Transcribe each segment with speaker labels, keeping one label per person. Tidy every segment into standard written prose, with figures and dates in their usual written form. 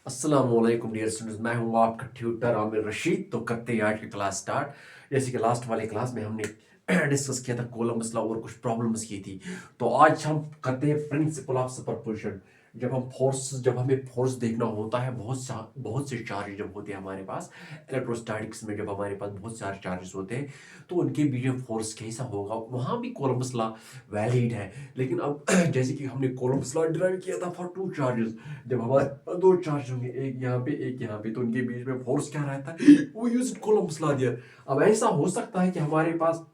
Speaker 1: अस्सलामुअलैकुम dear students, मैं हूं आपका ट्यूटर आमिर रशीद। तो करते हैं आज की क्लास स्टार्ट। जैसे कि लास्ट वाली क्लास में हमने डिस्कस किया था कोलम्बस लॉ और कुछ प्रॉब्लम्स की थी। तो आज हम करते हैं प्रिंसिपल ऑफ सुपरपोजिशन। जब हमें फोर्स देखना होता है, बहुत से चार्ज जब होते हैं हमारे पास इलेक्ट्रोस्टैटिक्स में, जब हमारे पास बहुत सारे चार्जेस होते हैं तो उनके बीच में फोर्स कैसा होगा, वहां भी कोलम्बस लॉ वैलिड है। लेकिन अब जैसे कि हमने कोलम्बस लॉ डिराइव किया था फॉर टू चार्जेस, जब हमारे दो चार्ज होंगे, एक यहाँ पे एक यहाँ पे, तो उनके बीच में फोर्स क्या रहता है, वो यूज कोलम्बस लॉ दिया। अब ऐसा हो सकता है कि हमारे पास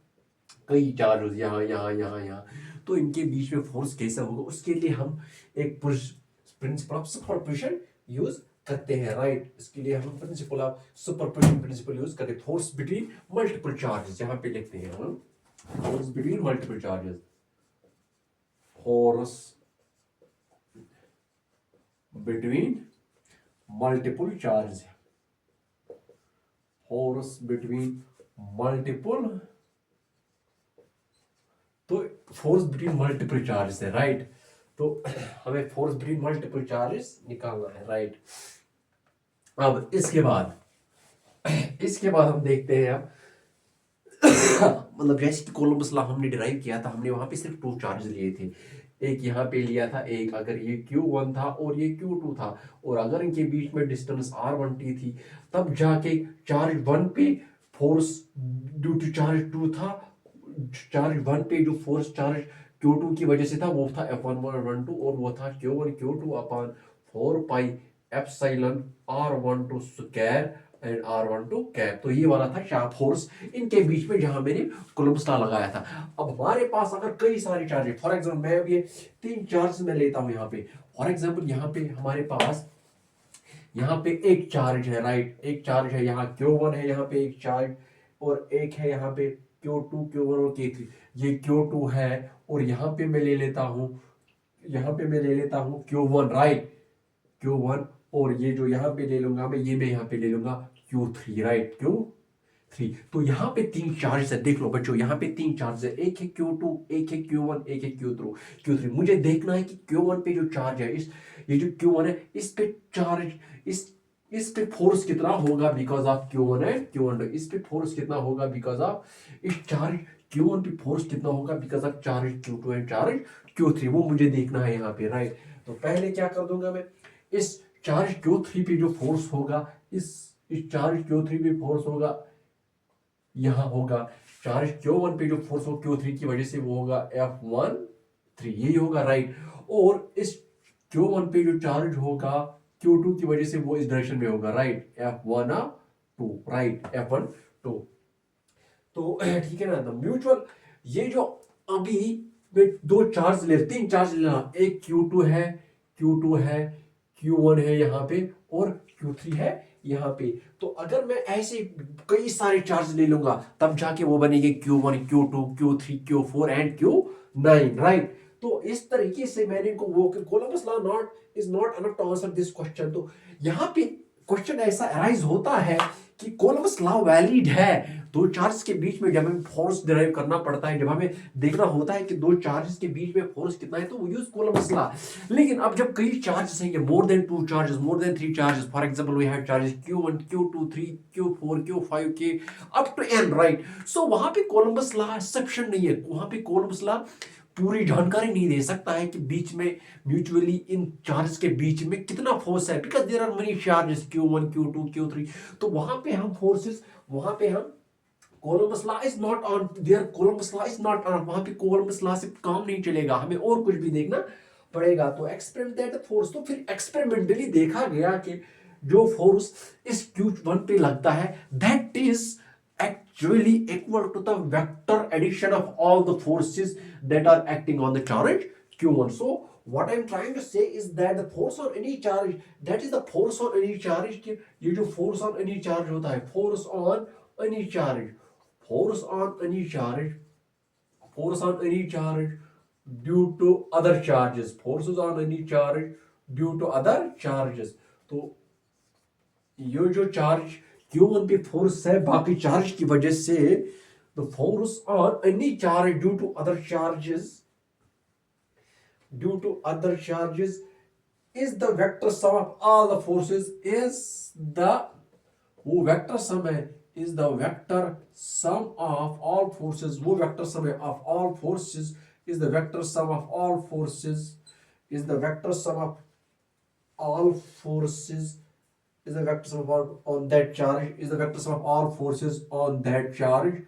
Speaker 1: कई चार्ज यहाँ यहाँ यहाँ यहाँ, तो इनके बीच में फोर्स कैसा होगा, उसके लिए हम एक प्रिंसिपल ऑफ सुपरपोजिशन यूज करते हैं। राइट, इसके लिए हम principle of superposition principle use करते हैं। फोर्स बिटवीन मल्टीपल चार्जेस यहाँ पे लिखते हैं हम, force between multiple charges, force between multiple charge, force between multiple, तो फोर्स बिटवीन मल्टीपल चार्ज है। राइट, तो हमें फोर्स बिटवीन मल्टीपल चार्जेस निकालना है। राइट, अब इसके बाद हम देखते हैं अब मतलब जैसे कि कोलम्बस लॉ हमने डिराइव किया था, हमने वहां पे सिर्फ टू चार्ज लिए थे। एक यहाँ पे लिया था, एक अगर ये Q1 था और ये Q2 था, और अगर इनके बीच में डिस्टेंस R1T थी, तब जाके चार्ज 1 पे फोर्स ड्यू टू चार्ज 2 था। चार्ज 1 पे जो फोर्स चार्ज Q2 की वजह से था वो था F1112, और वो था Q1 Q2 upon 4 pi epsilon R12 square and R12 cap. तो ये वाला था शार्प फोर्स इनके बीच में जहां मैंने कोलम्बस लॉ लगाया था। अब हमारे पास अगर कई सारे चार्ज है, फॉर एग्जाम्पल मैं ये तीन चार्ज में लेता हूं यहाँ पे। फॉर एग्जाम्पल यहाँ पे हमारे पास यहाँ पे एक चार्ज है। राइट, एक चार्ज है, यहाँ Q1 है, यहाँ पे एक चार्ज, और एक है यहाँ पे Q2 Q1 और K3। ये Q2 है, और यहाँ पे मैं ले लेता हूँ, यहाँ पे मैं ले लेता हूँ Q1। राइट, Q1, और ये जो यहाँ पे ले लूंगा मैं, ये मैं यहाँ पे ले लूंगा Q3। Right, Q3। तो यहाँ पे तीन चार्ज है, देख लो बच्चों, यहाँ पे तीन चार्ज है, एक है Q2, एक है Q1, एक है Q3। मुझे देखना है कि Q1 पे जो चार्ज है, ये जो Q1 है, इस पे चार्ज, इस पे फोर्स कितना होगा because of Q1 and Q1। इस पे फोर्स कितना होगा बिकॉज ऑफ इस चार्ज Q1 पे फोर्स कितना होगा because of charge Q2 and charge Q3, वो मुझे देखना है यहाँ पे। राइट, तो पहले क्या कर दूंगा मैं, इस चार्ज Q3 पे जो फोर्स होगा, इस चार्ज Q3 पे फोर्स होगा, यहां होगा चार्ज Q1 पे जो फोर्स हो Q3 की वजह से, वो होगा F13, यही होगा। राइट, और इस Q1 पे जो चार्ज होगा Q2 की वजह से, वो इस डायरेक्शन में होगा। Right, F12, right, F12। तो ठीक है ना, द म्यूचुअल, ये जो अभी मैं दो चार्ज ले, तीन चार्ज लेना, एक Q2 है, Q2 है, Q1 है यहाँ पे, और Q3 है यहाँ पे। तो अगर मैं ऐसे कई सारे चार्ज ले लूंगा, तब जाके वो बनेंगे Q1 Q2 Q3 Q4 and Q9। Right, तो इस तरीके से मैंने इनको वो, Coulomb's law not is not enough to answer this question. तो यहाँ पे क्वेश्चन ऐसा अराइज होता है कि कोलम्बस लॉ वैलिड है। दो चार्ज के बीच में जब हमें फोर्स डिराइव करना पड़ता है, जब हमें देखना होता है कि दो चार्जेस के बीच में फोर्स कितना है, तो वो यूज कोलम्बस लॉ। लेकिन अब जब कई चार्जेस हैं, more than two charges, more than three charges, for example we have charges Q1 Q2 3 Q4 Q5 के up to n। Right, so वहां पे कोलम्बस लॉ सफिशिएंट नहीं है, वहां पे कोलम्बस लॉ पूरी जानकारी नहीं दे सकता है कि बीच में म्यूचुअली इन चार्जेस के बीच में कितना फोर्स है, because there are many charges Q1 Q2 Q3। तो वहां पे हम फोर्सेस, वहां पे हम Columbus law is not on their, Columbus law is not on, वहां पे कोलम्बस लॉ से काम नहीं चलेगा, हमें और कुछ भी देखना पड़ेगा। तो एक्सपेरिमेंट दैट फोर्स, तो फिर एक्सपेरिमेंटली देखा गया कि जो फोर्स इस Q1 पे लगता है, that is actually equal to the vector addition of all the forces that are acting on the charge Q1. So what I'm trying to say is that the force on any charge, that is the force on any charge, कि ये जो force on any charge होता है, force on any charge, force on any charge, force on any charge due to other charges, forces on any charge due to other charges। तो ये जो charge Q1 पे force है बाकी charge की वजह से, the force on any charge due to other charges is the vector sum of all the forces is the वो वेक्टर सम है is the vector sum of all forces वो vector sum है of all forces is the vector sum of all forces is the vector sum of all forces is the vector sum of all on that charge is the vector sum of all forces on that charge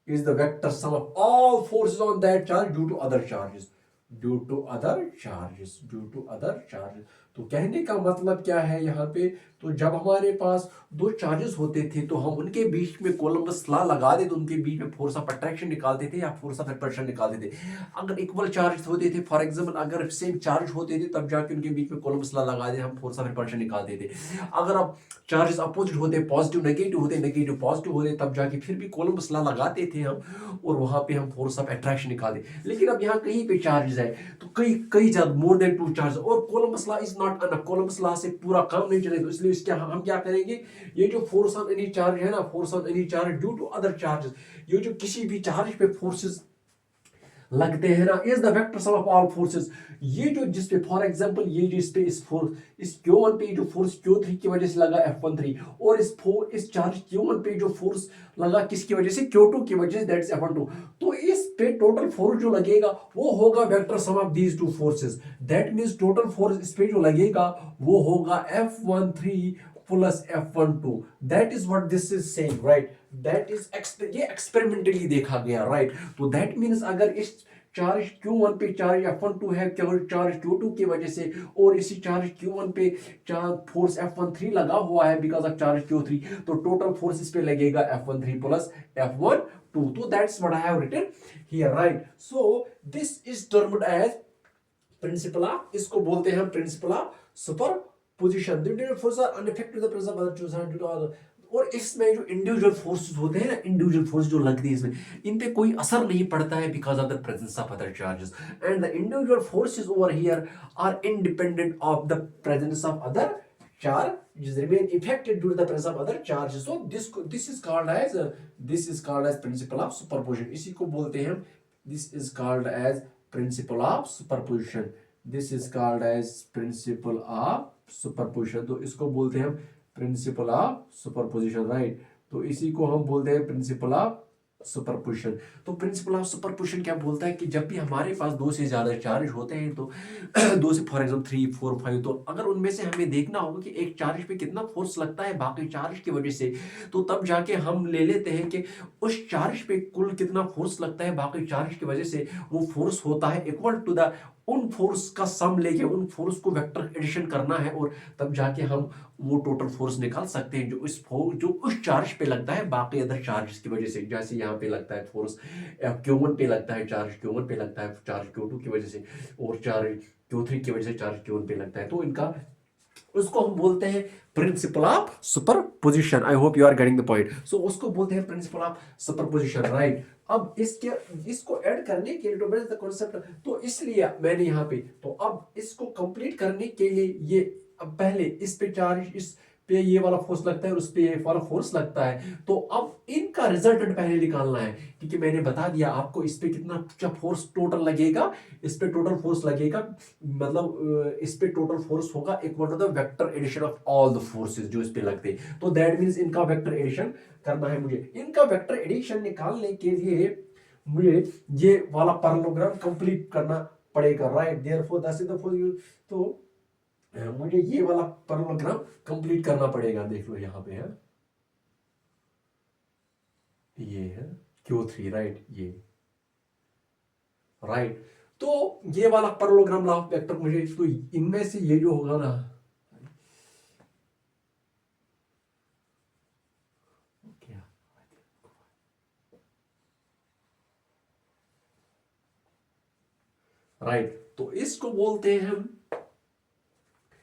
Speaker 1: is the vector sum of all forces on that charge due to other charges due to other charges तो कहने का मतलब क्या है यहाँ पे तो जब हमारे पास दो चार्जेस होते थे तो हम उनके बीच में कोलम्बस लॉ लगा दे तो उनके बीच में फोर्स ऑफ अट्रैक्शन निकालते थे या फोर्स ऑफ रिपल्शन निकालते थे अगर इक्वल चार्ज होते थे फॉर एग्जांपल अगर सेम चार्ज होते थे तब जाके उनके बीच में कोलम्बस लॉ लगा दे हम फोर्स ऑफ रिपल्शन निकालते थे अगर अब चार्जेस अपोजिट होते पॉजिटिव नेगेटिव पॉजिटिव होते तब जाके फिर भी कोलम्बस लॉ लगाते थे हम और वहां पे हम फोर्स ऑफ अट्रैक्शन निकालते लेकिन अब यहाँ कहीं पे चार्जेस है तो कई कई ज्यादा मोर देन 2 चार्ज और Columbus law is not enough Columbus law से पूरा काम नहीं चलेगा तो इसलिए इसके हम क्या करेंगे ये जो फोर्स ऑन एनी चार्ज है ना force on any charge due to other charges ये जो किसी भी चार्ज पे फोर्सेस लगते हैं ना is the vector sum of all forces ये जो जिस पे फॉर एग्जांपल ये जो इस पे इस फोर्स इस Q1 पे जो फोर्स Q3 की वजह से लगा F13 और इस चार्ज Q1 पे जो फोर्स लगा किसकी वजह से Q2 की वजह से दैट इज F12 तो इस पे टोटल फोर्स जो लगेगा वो होगा vector sum of these two forces that means total force इस पे जो लगेगा वो होगा F13 plus F12 that is what this is saying right that is ये एक्सपेरिमेंटली देखा गया राइट तो दैट मींस अगर इस चार्ज Q1 पे चार्ज F12 है चार्ज Q2 की वजह से और इसी चार्ज Q1 पे चार्ज फोर्स F13 लगा हुआ है बिकॉज ऑफ चार्ज Q3 तो टोटल फोर्स इस पे लगेगा F13 प्लस F12 तो that's what I have written here right so this is termed as principle of इसको बोलते हैं हम principle of superposition the force are unaffected the presence of other to due to और इसमें जो individual forces होते हैं ना इंडिविजुअल फोर्स जो लगती है इसमें इन पे कोई असर नहीं पड़ता है because of the presence of other charges and the individual forces over here are independent of the presence of other charges remain affected due to the presence of other charges so this is called as principle of superposition इसी को बोलते हैं this is called as principle of superposition this is called as principle of superposition तो इसको बोलते हैं principle of superposition right तो इसी को हम बोलते हैं प्रिंसिपल ऑफ सुपरपोजिशन तो प्रिंसिपल ऑफ सुपरपोजिशन क्या बोलता है कि जब भी हमारे पास दो से ज्यादा चार्ज होते हैं तो दो से फॉर एग्जाम्पल 3 4 5 तो अगर उनमें से हमें देखना होगा कि एक चार्ज पे कितना फोर्स लगता है बाकी चार्ज की वजह से तो तब जाके हम ले लेते हैं कि उस चार्ज पे कुल कितना फोर्स लगता है बाकी चार्ज की वजह से वो फोर्स होता है इक्वल टू द उन फोर्स का सम लेके उन फोर्स को वेक्टर एडिशन करना है और तब जाके हम वो टोटल फोर्स निकाल सकते हैं जो उस चार्ज पे लगता है बाकी अदर चार्जेस की वजह से जैसे यहाँ पे लगता है फोर्स Q1 पे लगता है चार्ज Q1 पे लगता है चार्ज Q2 की वजह से और चार्ज Q3 की वजह से चार्ज Q1 पे लगता है तो इनका उसको हम बोलते हैं principle of superposition I hope you are getting the point so उसको बोलते हैं प्रिंसिपल ऑफ सुपरपोजिशन राइट अब इसको ऐड करने के लिए टू द कॉन्सेप्ट तो इसलिए मैंने यहाँ पे तो अब इसको कंप्लीट करने के लिए ये अब पहले इस पे चार्ज इस पे ये वाला फोर्स लगता है और उस पे ये वाला फोर्स लगता है तो अब इनका रिजल्टेंट पहले निकालना है क्योंकि मैंने बता दिया आपको इस पे कितना फोर्स टोटल लगेगा इस पे टोटल फोर्स लगेगा मतलब इस पे टोटल फोर्स होगा equal to the vector addition of all the forces जो इस पे लगते हैं तो दैट मींस इनका वेक्टर एडिशन करना है मुझे इनका वेक्टर एडिशन निकालने के लिए मुझे ये वाला पैरेललोग्राम कंप्लीट करना पड़ेगा right therefore that's the for you तो मुझे ये वाला पैरेललोग्राम कंप्लीट करना पड़ेगा देख लो यहाँ पे है ये है Q3 राइट ये राइट तो ये वाला पैरेललोग्राम लॉ ऑफ वेक्टर मुझे तो इनमें से ये जो होगा ना राइट तो इसको बोलते हैं हम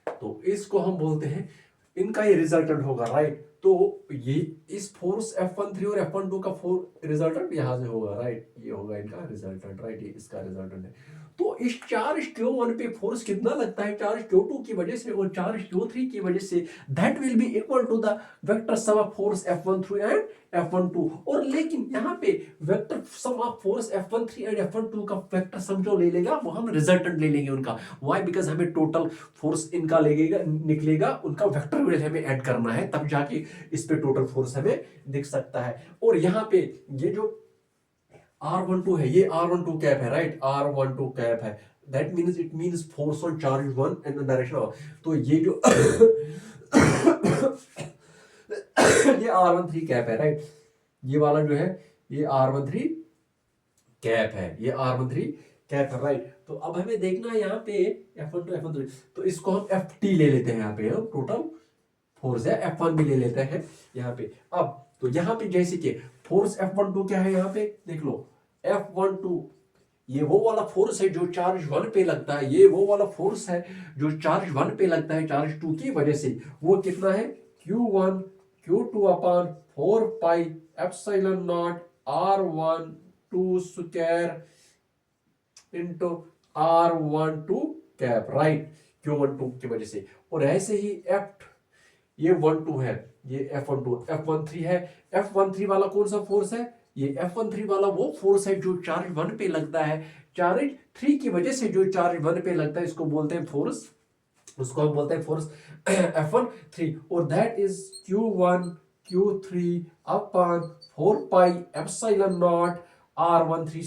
Speaker 1: तो इसको हम बोलते हैं इनका ये रिजल्टेंट होगा राइट तो ये इस फोर्स F13 और F12 का रिजल्टेंट यहाँ से होगा, राइट, ये होगा इनका रिजल्टेंट, राइट, ये इसका रिजल्टेंट है। तो इस चार्ज Q1 पे फोर्स कितना लगता है चार्ज Q2 की वजह से और चार्ज Q3 की वजह से, that will be equal to the vector sum of force F13 and F12। और लेकिन यहाँ पे vector sum of force F13 and F12 का वेक्टर सम जो ले लेगा वो हम रिजल्टेंट ले लेंगे उनका। व्हाई? बिकॉज हमें टोटल फोर्स इनका लगेगा, निकलेगा, उनका वेक्टर में हमें ऐड करना है, तब जाके इस पे टोटल फोर्स हमें दिख सकता है। और यहाँ पे ये जो R12 है, ये R12 कैप है, राइट, R12 कैप है, that means it means force on charge 1 in the direction of, तो ये जो ये R13 कैप है, राइट, ये वाला जो है ये R13 कैप है, ये R13 कैप है, राइट। तो अब हमें देखना है यहाँ पे F12 F13, तो इसको हम FT ले लेते हैं, यहाँ पे हम टोटल फोर्स है, F1 भी ले लेते हैं यहाँ पे। अब तो यहाँ पे जैसे कि फोर्स F12 क्या है, यहाँ पे देख लो, F12 ये वो वाला फोर्स है जो चार्ज 1 पे लगता है, ये वो वाला फोर्स है जो चार्ज 1 पे लगता है चार्ज 2 की वजह से, वो कितना है Q1 Q2 upon 4 pi epsilon not R12 square into R12 cap, right, Q12 की वजह से। और ऐसे ही ये 12 है, ये F12 F13 है, F13 वाला कौन सा फोर्स है, ये F13 वाला वो फोर्स है जो चार्ज 1 पे लगता है, चार्ज 3 की वजह से जो चार्ज 1 पे लगता है, इसको बोलते हैं फोर्स, उसको हम बोलते हैं फोर्स F13। और that is Q1 Q3 upon 4 pi epsilon naught R13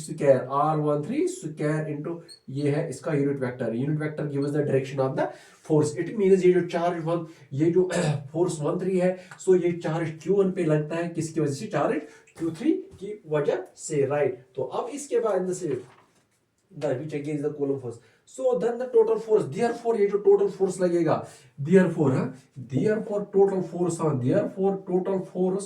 Speaker 1: square into, ये है इसका unit vector gives the direction of the force. It means ये जो चार्ज 1, ये जो फोर्स 13 है, सो ये चार्ज Q1 पे लगता है, किसकी वजह से, चार्ज Q3 की वजह से, राइट। तो अब इसके बाद से which against the coulomb force, so then the total force, therefore ये जो total force लगेगा, therefore total force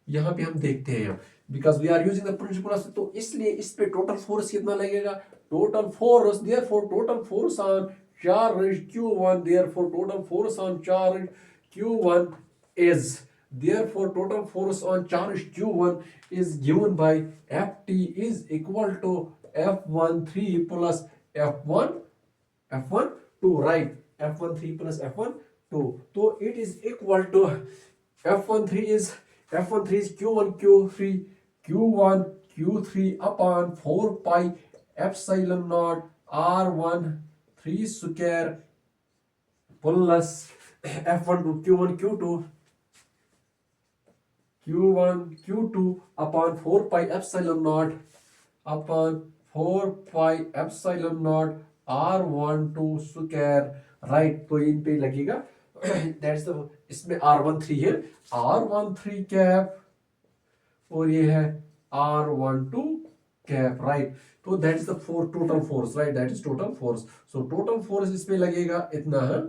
Speaker 1: यहाँ पे हम देखते हैं, because we are using the principle of, तो इसलिए इस पे total force कितना लगेगा, total force, therefore total force on charge Q1, therefore total force on charge Q1 is, therefore total force on charge Q1 is given by Ft is equal to F13 plus F12, right, F13 plus F12, so it is equal to F13 is Q1 Q3 upon 4 pi epsilon naught R13 square plus F12 Q1 Q2 upon 4 pi epsilon naught R12 square, right. तो इन पे लगेगा that's the, इसमें R13 है, R13 cap और ये है R12 cap, right. तो that's the total force, right, that is total force. So total force इसमें लगेगा इतना है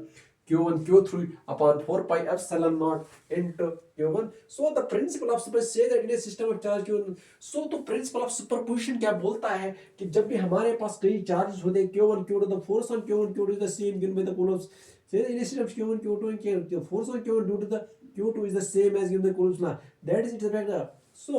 Speaker 1: Q1 Q3 upon 4 pi epsilon naught into Q1. So the principle of superposition say that in a system of charge Q1. So तो principle of superposition क्या बोलता है कि जब भी हमारे पास कई चार्जेस होते हैं Q1 Q2, the force on Q1 Q2 is the same given by the coulombs. Say that in a system of Q1 Q2 and the force on Q1 due to the Q2 is the same as given by Coulomb's law. That is its effect. So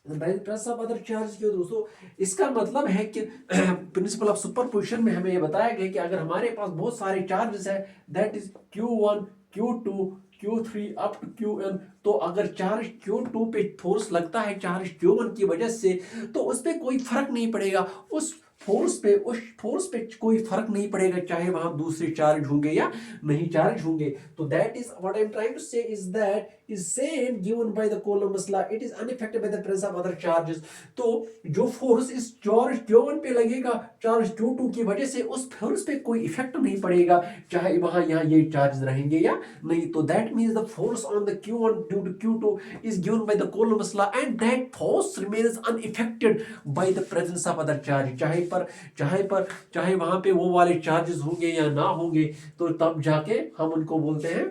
Speaker 1: सब other charge के दोस्तों, इसका मतलब है कि principal of superposition में हमें ये बताया गया कि अगर हमारे पास बहुत सारे चार्जेस है, that is Q1 Q2 Q3 up to Qn, तो अगर चार्ज Q2 पे फोर्स लगता है चार्ज Q1 की वजह से, तो उस पर कोई फर्क नहीं पड़ेगा, उस फोर्स पे कोई फर्क नहीं पड़ेगा, चाहे वहां दूसरे चार्ज होंगे या नहीं चार्ज होंगे। तो that is what I am trying to say is that is same given by the Coulomb's law, it is unaffected by the presence of other charges. तो जो फोर्स इस चार्ज Q1 पे लगेगा चार्ज Q2 की वजह से, उस force पे कोई इफेक्ट नहीं पड़ेगा, चाहे वहां यहाँ ये चार्ज रहेंगे या नहीं। तो that means the force on the Q1 due to Q2 is given by the Coulomb's law and that force remains unaffected by the presence of other charge, चाहे वहां पे वो वाले चार्जेस होंगे या ना होंगे, तो तब जाके हम उनको बोलते हैं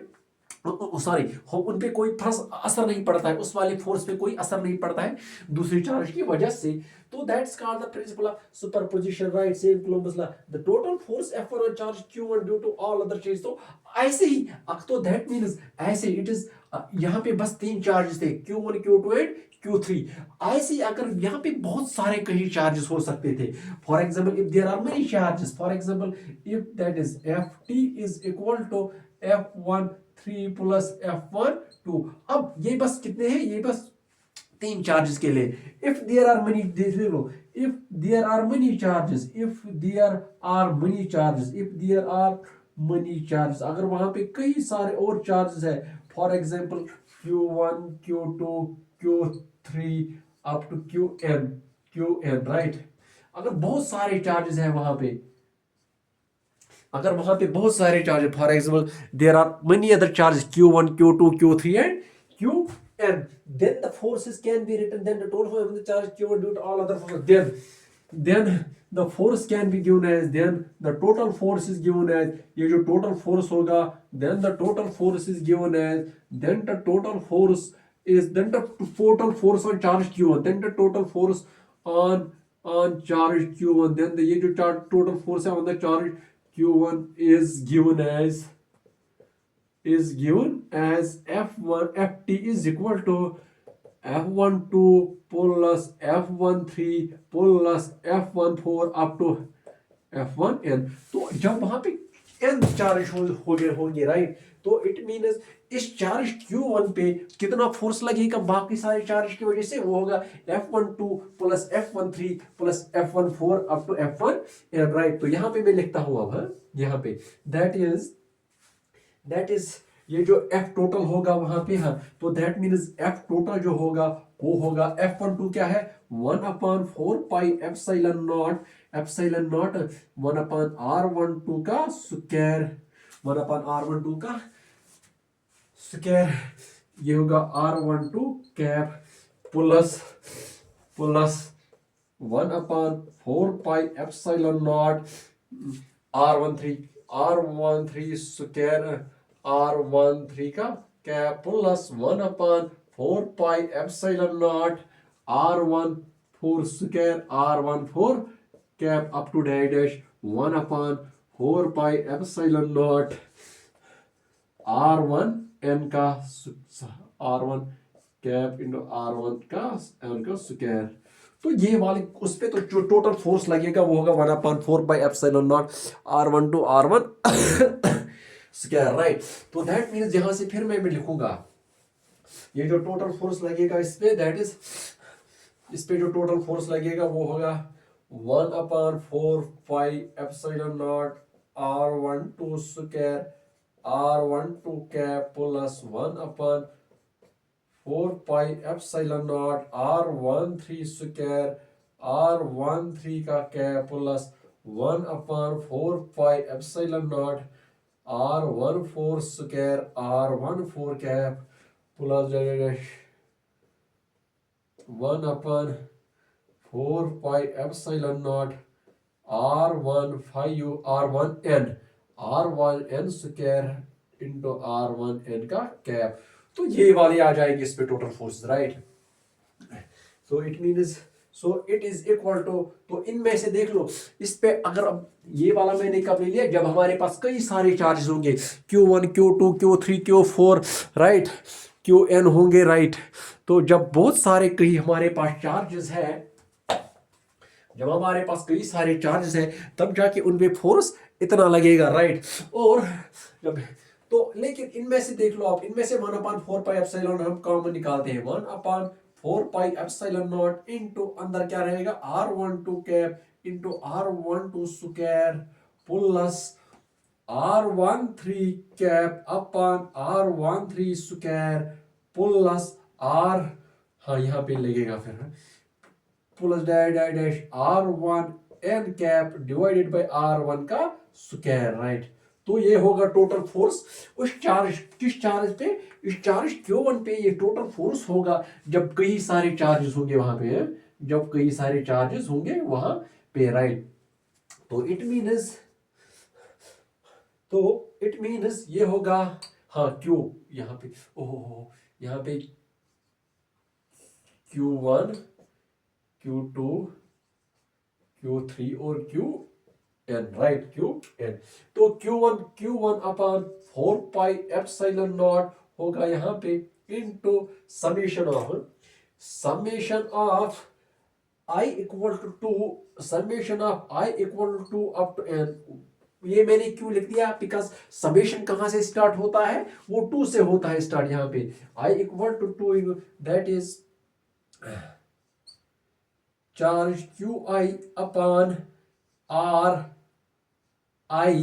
Speaker 1: सॉरी, उन पे कोई असर नहीं पड़ता है, उस वाले फोर्स पे कोई असर नहीं पड़ता है दूसरी चार्ज की वजह से। तो that's called the principle of superposition, right? Same Coulomb's law, the total force F1 on charge Q1 due to all other charge. तो ऐसे ही, तो दैट मींस ऐसे इट इज, यहाँ पे बस 3 चार्जेस थे, Q1 Q2 एंड Q3। ऐसे ही अगर यहाँ पे बहुत सारे कहीं चार्जेस हो सकते थे, for example if there are many charges, for example if that is Ft is equal to F1 3 plus F1 2। अब ये बस कितने हैं, ये बस 3 चार्जेस के लिए। इफ देयर आर मेनी, देख लो, if there are many charges, if there are many charges, if there are many charges, अगर वहां पे कई सारे और चार्जेस है, for example Q1 Q2 Q3 up to Qn, right? अगर बहुत सारे चार्जेस है वहां पे, अगर वहां पे बहुत सारे charges, for example there are many other charges Q1 Q2 Q3 and Qn, then the forces can be written, then the total force of the charge Q1 due to all other forces, then the force can be given as, then the total force is given as, ये जो total force होगा, then the total force is given as, then the total force is, then the total force on charge Q1, then the total force on charge Q1, then the ये जो total force है on the charge Q1 is given as F1 Ft is equal to F12 plus F13 plus F14 up to F1n। तो जब वहां पे n charge होंगे, right? तो it means इस चार्ज Q1 पे कितना फोर्स लगेगा बाकी सारे चार्ज की वजह से, वो होगा F12 plus F13 plus F14 up to F1n, right? तो यहाँ पे मैं लिखता हूँ अब, यहाँ पे दैट इज ये जो F टोटल होगा वहां पे, हाँ, तो दैट मीन्स F टोटल जो होगा वो होगा F12 क्या है, 1/4 पाई एप्सिलॉन नॉट 1/R12 का स्क्वायर, 1/R12 का स्क्वायर, ये होगा R12 cap plus 1/4 pi epsilon naught R13 square, R13 का cap plus 1/4 pi epsilon naught R14 square, R14 cap up to dash 1/4 pi epsilon naught R1n का R1 cap into R1 का n का square. तो ये वाले उस पे तो जो टोटल फोर्स लगेगा वो होगा 1/4 by epsilon naught R1 to R1 square, right? तो दैट मीन्स यहां से फिर मैं लिखूंगा ये जो टोटल फोर्स लगेगा इस पे, दैट इज, इस पे जो टोटल फोर्स लगेगा वो होगा 1/4 pi epsilon not R12 square, R12 cap plus 1/4 pi epsilon naught R13 square, R13 का cap plus 1/4 pi epsilon naught R14 square, R14 cap plus 1/4 pi epsilon naught R1n square into R1n का cap. तो ये वाली आ जाएगी इस पे total force, right? So it means, so it is equal to, तो इनमें से देख लो इस पे, अगर अब ये वाला मैंने कब ले लिया, जब हमारे पास कई सारे चार्जेस होंगे Q1 Q2 Q3 Q4, right, Qn होंगे, राइट? तो जब बहुत सारे कहीं हमारे पास चार्जेस है, जब हमारे पास कई सारे चार्जेस है तब जाके उनपे फोर्स इतना लगेगा, राइट? और जब, तो लेकिन इनमें से देख लो आप, इनमें से 1/4 पाई एप्सिलॉन हम कॉमन निकालते हैं, 1/4 पाई एप्सिलॉन नॉट इनटू अंदर क्या रहेगा R12 cap into R12 square plus R13 cap upon R13 square plus R, हाँ यहाँ पे लगेगा फिर plus dash R1n cap divided by R1 का स्क्वायर, राइट? तो ये होगा टोटल फोर्स उस चार्ज, किस चार्ज पे, इस चार्ज Q1 पे ये टोटल फोर्स होगा जब कई सारे चार्जेस होंगे वहां पे, जब कई सारे चार्जेस होंगे वहां पे, राइट? तो इट मीन्स ये होगा हाँ क्यू, यहाँ पे ओहो, यहाँ पे Q1 Q2 Q3 और Qn, राइट Qn। तो Q1 upon 4 pi epsilon not होगा यहाँ पे into summation of I equal to up to n। ये मैंने क्यों लिख दिया, बिकॉज समेशन कहाँ से स्टार्ट होता है, वो 2 से होता है स्टार्ट। यहाँ पे I equal to 2, that is charge QI upon R1I,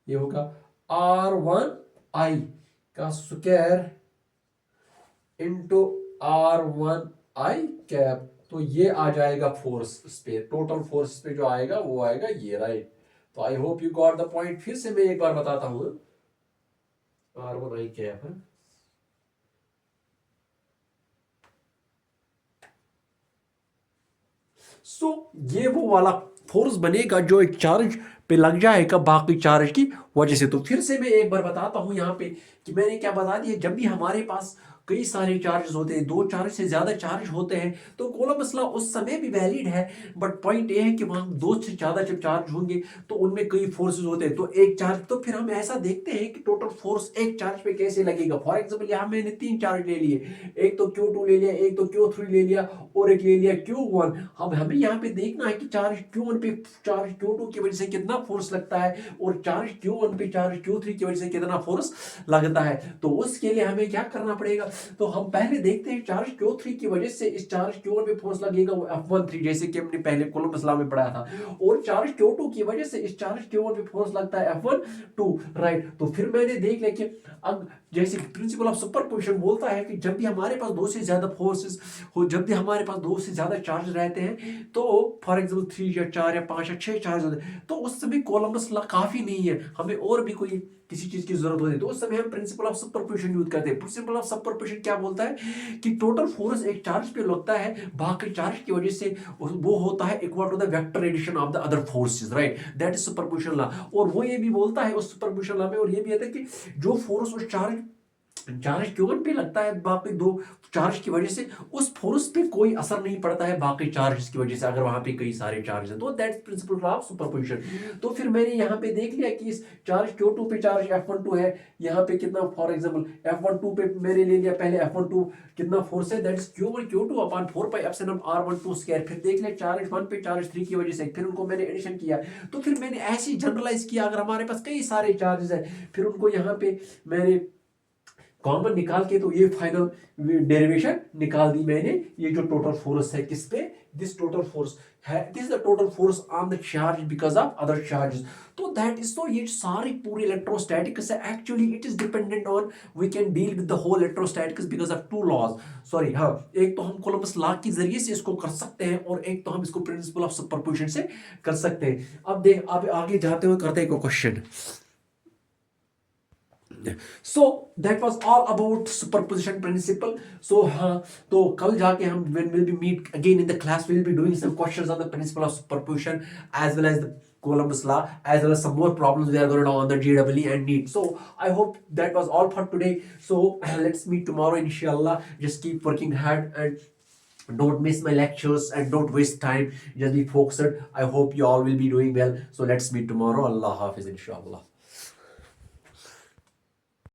Speaker 1: ये होगा R1I का स्क्वायर इंटू R1I कैप। तो ये आ जाएगा फोर्स पे, टोटल फोर्स पे जो आएगा वो आएगा ये, राइट। तो आई hope you got the point. फिर से मैं एक बार बताता हूं, R1I कैप है। ये वो वाला फोर्स बनेगा जो एक चार्ज पे लग जाएगा बाकी चार्ज की वजह से। तो फिर से मैं एक बार बताता हूं यहाँ पे कि मैंने क्या बता दिया, जब भी हमारे पास कई सारे चार्जेस होते हैं, 2 चार्ज से ज्यादा चार्ज होते हैं, तो कूलम्ब्स लॉ उस समय भी वैलिड है। बट पॉइंट ये है कि वहां 2 से ज्यादा जब चार्ज होंगे तो उनमें कई फोर्सेस होते हैं। तो एक चार्ज, तो फिर हम ऐसा देखते हैं कि टोटल फोर्स एक चार्ज पे कैसे लगेगा। फॉर एग्जाम्पल यहाँ मैंने 3 चार्ज ले लिए, एक तो Q2 ले लिया, एक तो Q3 ले लिया और एक ले लिया Q1। हम हमें यहाँ पे देखना है कि चार्ज Q1 पे चार्ज Q2 की वजह से कितना फोर्स लगता है और चार्ज Q1 पे चार्ज Q3 की वजह से कितना फोर्स लगता है। तो उसके लिए हमें क्या करना पड़ेगा, तो हम पहले देखते हैं चार्ज Q3 की वजह से इस चार्ज Q1 पे फोर्स लगेगा वो F13, जैसे कि हमने पहले कूलम्ब्स लॉ में पढ़ा था। और चार्ज Q2 की वजह से इस चार्ज Q1 पे फोर्स लगता है F12, राइट। तो फिर मैंने देख लिया कि अब जैसे प्रिंसिपल ऑफ सुपरपोजिशन बोलता है कि जब भी हमारे पास 2 से ज्यादा फोर्सेस हो, जब भी हमारे पास 2 से ज्यादा चार्ज रहते हैं, तो फॉर एग्जाम्पल 3 या 4 या 5 या 6 चार्ज होते हैं, तो उस समय कूलम्ब्स लॉ काफी नहीं है, हमें और भी कोई किसी चीज की जरूरत होती है, तो उस समय हम प्रिंसिपल ऑफ सुपरपोजिशन यूज करते हैं। प्रिंसिपल ऑफ सुपरपोजिशन क्या बोलता है कि टोटल फोर्स एक चार्ज पे लगता है बाकी चार्ज की वजह से, वो होता है equal to the vector addition of the other forces, right. That is superposition law. और वो ये भी बोलता है उस सुपरपोजिशन लॉ में, और ये भी आता है कि जो फोर्स उस चार्ज Q1 पे लगता है बाकी 2 चार्ज की वजह से, उस फोर्स पे कोई असर नहीं पड़ता है बाकी चार्ज की वजह से, अगर वहां पे कई सारे चार्ज हैं। तो दैट्स प्रिंसिपल ऑफ सुपरपोजिशन। तो फिर मैंने यहाँ पे देख लिया कि इस चार्ज Q2 पे चार्ज F12 है, यहाँ पे कितना, फॉर एग्जाम्पल F12 पे मैंने ले लिया पहले F12 कितना फोर्स है, that's Q1 Q2 upon 4 pi epsilon R12 square. फिर देख लिया चार्ज 1 पे चार्ज 3 की वजह से, फिर उनको मैंने एडिशन किया। तो फिर मैंने ऐसे ही जनरलाइज किया, अगर हमारे पास कई सारे चार्जेस है, फिर उनको यहाँ पे मैंने कॉमन निकाल के, तो ये फाइनल डेरिवेशन निकाल दी मैंने। ये जो टोटल फोर्स है किस पे, दिस टोटल फोर्स है, this the total force on the charge because of other charges. तो दैट इज, तो ये सारी पूरी इलेक्ट्रोस्टैटिक्स है, actually it is dependent on, we can deal with the whole electrostatics because of 2 laws. Sorry, हाँ, एक तो हम कूलम्ब्स लॉ के जरिए से इसको कर सकते हैं और एक तो हम इसको प्रिंसिपल ऑफ सुपरपोजिशन से कर सकते हैं। अब देख, अब आगे जाते हुए करते हैं question. So that was all about superposition principle. So हाँ, तो कल जाके हम when will be meet again in the class, we will be doing some questions on the principle of superposition as well as the Columbus law, as well as some more problems we are going to do on the JEE and NEET. So I hope that was all for today. So let's meet tomorrow inshallah. Just keep working hard and don't miss my lectures and don't waste time. Just be focused. I hope you all will be doing well. So let's meet tomorrow. Allah Hafiz inshallah.